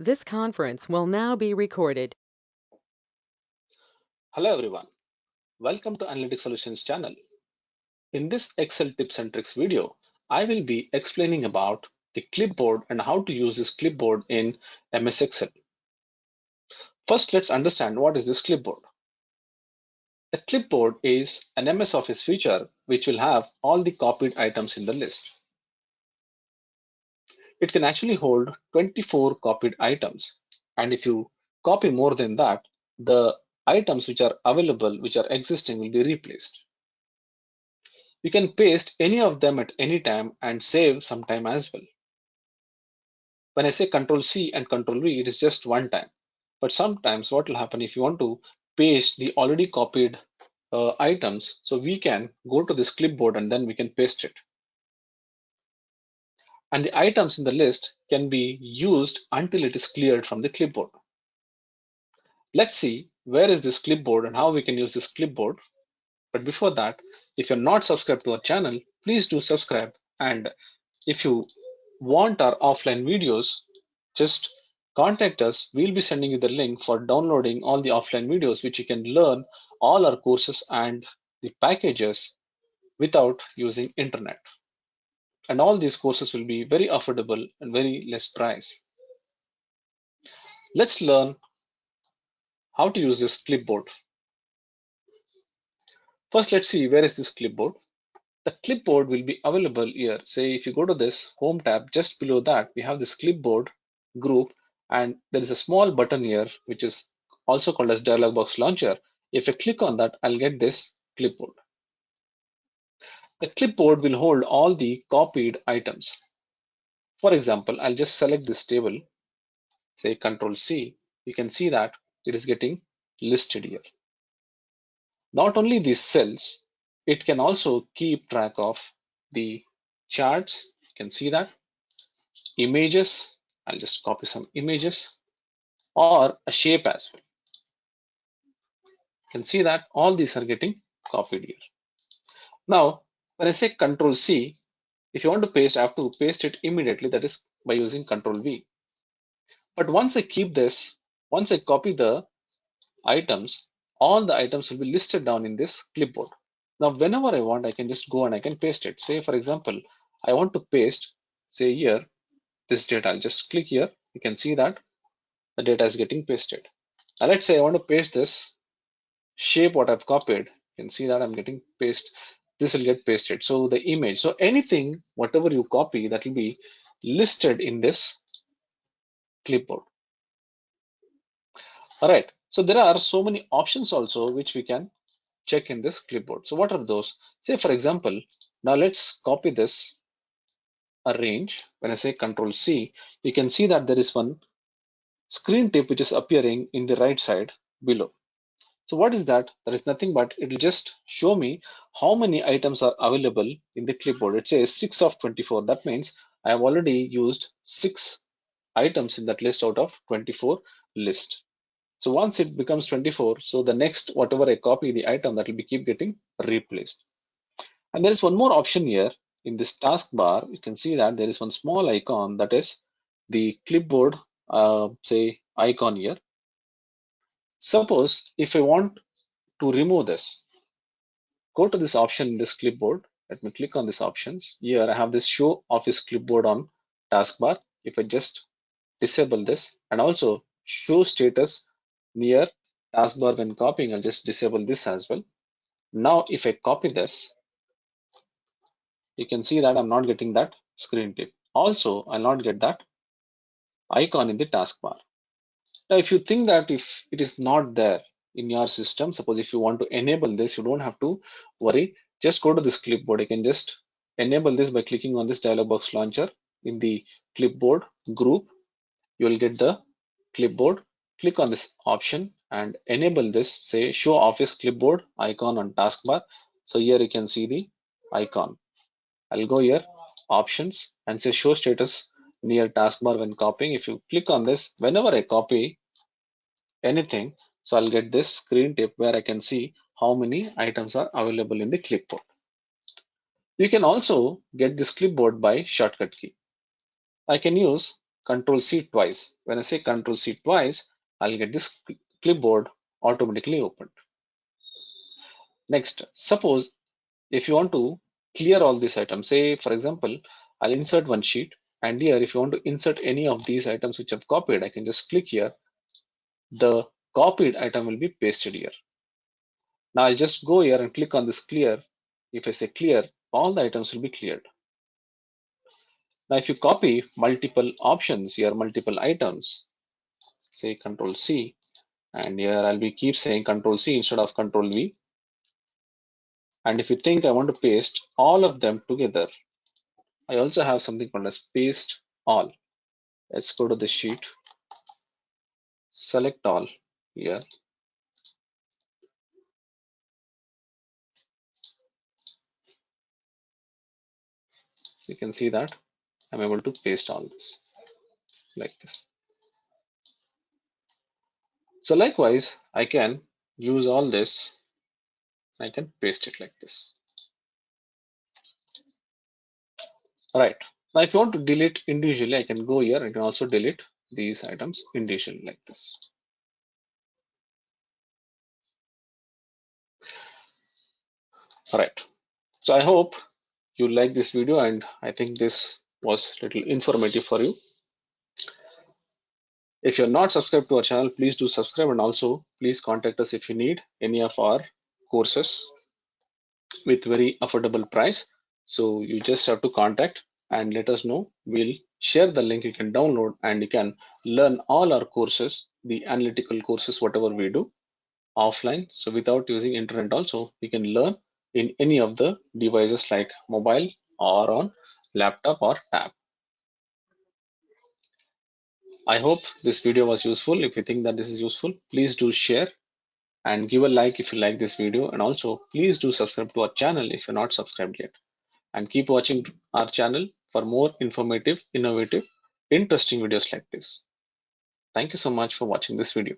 This conference will now be recorded. Hello everyone, welcome to Analytic Solutions channel. In this Excel tips and tricks video, I will be explaining about the clipboard and how to use this clipboard in MS Excel. First, let's understand what is this clipboard. A clipboard is an MS Office feature which will have all the copied items in the list. It can actually hold 24 copied items, and if you copy more than that, the items which are available, which are existing, will be replaced. You can paste any of them at any time and save some time as well. When I say Control C and Control V, it is just one time. But sometimes what will happen if you want to paste the already copied items, so we can go to this clipboard and then we can paste it. And the items in the list can be used until it is cleared from the clipboard. Let's see where is this clipboard and how we can use this clipboard. But before that, if you're not subscribed to our channel, please do subscribe. And if you want our offline videos, just contact us. We'll be sending you the link for downloading all the offline videos, which you can learn all our courses and the packages without using internet. And all these courses will be very affordable and very less price. Let's learn how to use this clipboard. First, let's see where is this clipboard. The clipboard will be available here. Say if you go to this home tab, just below that we have this clipboard group, and there is a small button here which is also called as dialog box launcher. If I click on that, I'll get this clipboard. The clipboard will hold all the copied items. For example, I'll just select this table, say Control C. You can see that it is getting listed here. Not only these cells, it can also keep track of the charts. You can see that images. I'll just copy some images or a shape as well. You can see that all these are getting copied here. Now, when I say Control C, if you want to paste, I have to paste it immediately. That is by using Control V. But once I keep this, once I copy the items, all the items will be listed down in this clipboard. Now, whenever I want, I can just go and I can paste it. Say, for example, I want to paste, say here, this data. I'll just click here. You can see that the data is getting pasted. Now, let's say I want to paste this shape what I've copied. You can see that I'm getting paste. This will get pasted. So the image. So anything, whatever you copy, that will be listed in this clipboard. All right. So there are so many options also which we can check in this clipboard. So what are those? Say for example, now let's copy this arrange. When I say Control C, you can see that there is one screen tip which is appearing in the right side below. So what is that? That is nothing but it will just show me how many items are available in the clipboard. It says 6 of 24. That means I have already used 6 items in that list out of 24 list. So once it becomes 24, so the next whatever I copy the item, that will be keep getting replaced. And there is one more option here in this taskbar. You can see that there is one small icon, that is the clipboard say icon here. Suppose if I want to remove this, go to this option in this clipboard. Let me click on this options. Here I have this show office clipboard on taskbar. If I just disable this and also show status near taskbar when copying, I'll just disable this as well. Now if I copy this, you can see that I'm not getting that screen tip. Also, I'll not get that icon in the taskbar. Now, if you think that if it is not there in your system, suppose if you want to enable this, you don't have to worry. Just go to this clipboard. You can just enable this by clicking on this dialog box launcher in the clipboard group. You will get the clipboard. Click on this option and enable this, say show office clipboard icon on taskbar. So here you can see the icon. I'll go here, options, and say show status near taskbar when copying. If you click on this, whenever I copy anything, so I'll get this screen tip where I can see how many items are available in the clipboard. You can also get this clipboard by shortcut key. I can use Control C twice. When I say Control C twice, I'll get this clipboard automatically opened. Next, suppose if you want to clear all these items, say for example, I'll insert one sheet, and here if you want to insert any of these items which I've copied, I can just click here. The copied item will be pasted here. Now I'll just go here and click on this clear. If I say clear, all the items will be cleared. Now if you copy multiple options here, multiple items, say Control C, and here I'll be keep saying Control C instead of Control V. And if you think I want to paste all of them together, I also have something called as paste all. Let's go to the sheet, select all here. So you can see that I'm able to paste all this like this. So likewise, I can use all this. I can paste it like this. All right. Now, if you want to delete individually, I can go here. I can also delete these items individually like this. All right. So I hope you like this video, and I think this was a little informative for you. If you're not subscribed to our channel, please do subscribe, and also please contact us if you need any of our courses with very affordable price. So you just have to contact and let us know. We'll share the link, you can download and you can learn all our courses, the analytical courses, whatever we do offline. So without using internet also, you can learn in any of the devices like mobile or on laptop or tab. I hope this video was useful. If you think that this is useful, please do share and give a like if you like this video, and also please do subscribe to our channel if you're not subscribed yet, and keep watching our channel for more informative, innovative, interesting videos like this. Thank you so much for watching this video.